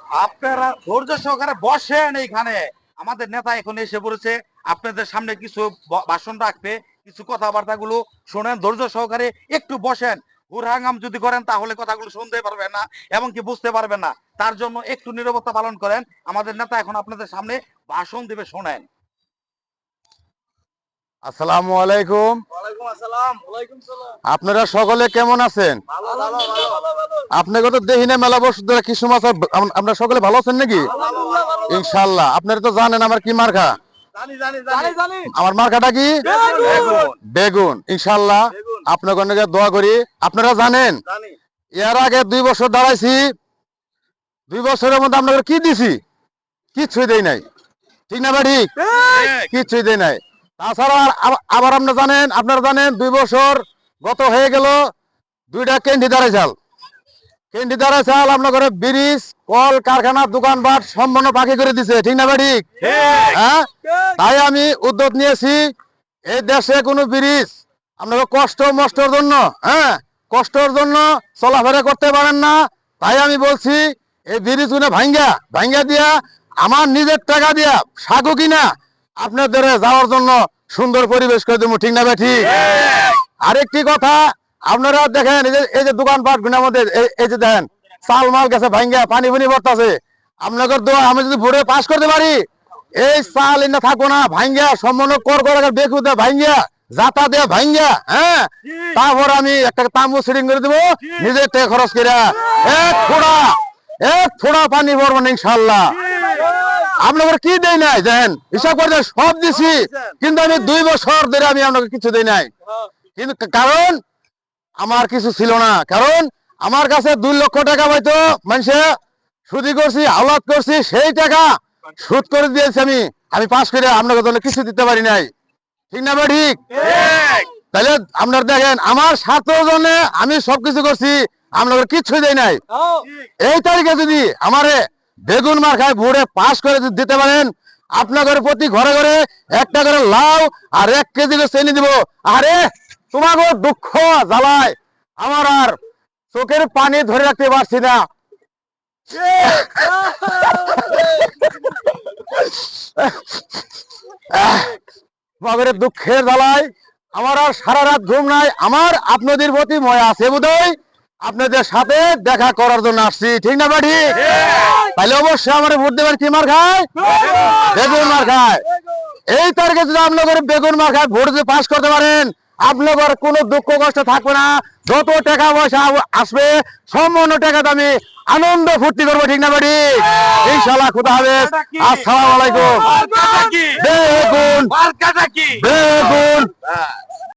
আপনারা ধৈর্য সহকারে বসেন এইখানে। আমাদের নেতা এখন এসে পড়েছে, আপনাদের সামনে কিছু ভাষণ রাখবে, কিছু কথাবার্তা গুলো শোনেন ধৈর্য সহকারে, একটু বসেন। হুরহাঙ্গাম যদি করেন তাহলে কথাগুলো শুনতে পারবেন না এবং কি বুঝতে পারবেন না, তার জন্য একটু নীরবতা পালন করেন। আমাদের নেতা এখন আপনাদের সামনে ভাষণ দিবে, শোনেন। আসসালামু আলাইকুম। ওয়ালাইকুম আসসালাম। ওয়ালাইকুম সালাম। আপনারা সকলে কেমন আছেন? ভালো ভালো ভালো। আপনাকে তো দেখি না মেলা বছর ধরে কিছু মাছ। আপনারা সকলে ভালো আছেন নাকি? ইনশাল্লাহ। আপনারা তো জানেন আমার কি মার্কা। জানি জানি জানি জানি। আমার মার্কাটা কি? বেগুন। ইনশাল্লাহ আপনাদের জন্য দোয়া করি। আপনারা জানেন জানি। এর আগে 2 বছর দাঁড়াইছি, 2 বছরের মধ্যে আপনাদের কি দিছি? কিছুই দেই নাই, ঠিক না ভাই? ঠিক, কিছুই দেই নাই। তাছাড়া আবার আপনারা জানেন 2 বছর গত হয়ে গেল, 2টা ক্যান্ডি দাঁড়াই চাল, ক্যান্ডি দাঁড়াই চাল আপনার ঘরে ব্রিজ, কল কারখানা, দোকানপাট সম্পূর্ণ পাখি করে দিছে, ঠিক না ভাই? ঠিক, হ্যাঁ। তাই আমি উদ্যোগ নিয়েছি, এই দেশে কোনো ব্রিজ আপনাকে কষ্ট মষ্টর জন্য, হ্যাঁ, কষ্টর জন্য চলাফেরা করতে পারেন না। তাই আমি বলছি এই ব্রিজ গুলো ভাঙ্গা দিয়া আমার নিজের টাকা দিয়া সাগু কিনা আপনাদের যাওয়ার জন্য সুন্দর পরিবেশ করে দেবো, ঠিক না ভাই? ঠিক। আরেকটি কথা, আপনারা দেখেন এই যে দোকানপাট গুলোর মধ্যে এই যে দেখেন চাল মাল গেছে ভাঙ্গা, পানি পানি পড়তেছে। আপনাদের দোয়া আমি যদি ভোটে পাস করতে পারি, এই চাল এনে থাকবো না, ভাঙ্গা সম্পূর্ণ কর বেকু দেয় ভাঙ্গা, জাতা দেয়া ভাঙ্গা, হ্যাঁ। তারপর আমি একটা তাম্বু সেটিং করে দেবো নিজের থেকে খরচ করে, এক ফোড়া পানি পড়বো না ইনশাল্লাহ। আপনাদের কি দেই নাই দেখেন, হিসাব করে সব দিছি, কিন্তু আমি 2 বছর ধরে আমি আপনাকে কিছু দেই নাই। কিন্তু কারণ আমার কিছু ছিল না, কারণ আমার কাছে 2 লক্ষ টাকা পাইতো মানুষে সুদি করছি, আওলাদ করছি, সেই টাকা সুদ করে দিয়েছি আমি পাস করে আপনাকে জন্য কিছু দিতে পারি নাই, ঠিক না ভাই? ঠিক। তাহলে আপনারা দেখেন আমার স্বার্থের জন্য আমি সবকিছু করছি, আপনাদের কিছু দেই নাই। এই তারিখে যদি আমারে বেগুন মার্কায় ভোটে পাস করে দিতে পারেন, আপনাদের প্রতি ঘরে ঘরে একটা করে লাউ আর 1 কেজি করে চিনি দিব। আরে তোমাকে দুঃখ জ্বালায় আমার আর চোখের পানি ধরে রাখতে পারছি না। তোমাদের দুঃখের জ্বালায় আমার আর সারা রাত ঘুম নাই। আমার আপনাদের প্রতি ময়া আছে বোধহয়, আপনাদের সাথে দেখা করার জন্য আসছি, ঠিক না ভাই? ঠিক। তাহলে অবশ্যই আমার ভোট দেবেন কি মার্কায়? বেগুন মার্কায়। এই তারিখে যদি আপনাদের বেগুন মার্কায় ভোট দিয়ে পাস করতে পারেন, আপনাদের কোনো দুঃখ কষ্ট থাকবে না। যত টাকা পয়সা আসবে সম্পূর্ণ টাকা আমি আনন্দ ফুর্তি করবো, ঠিক না ভাই? ইনশাআল্লাহ। খুদা হাফেজ। আসসালামু আলাইকুম। বেগুন বেগুন।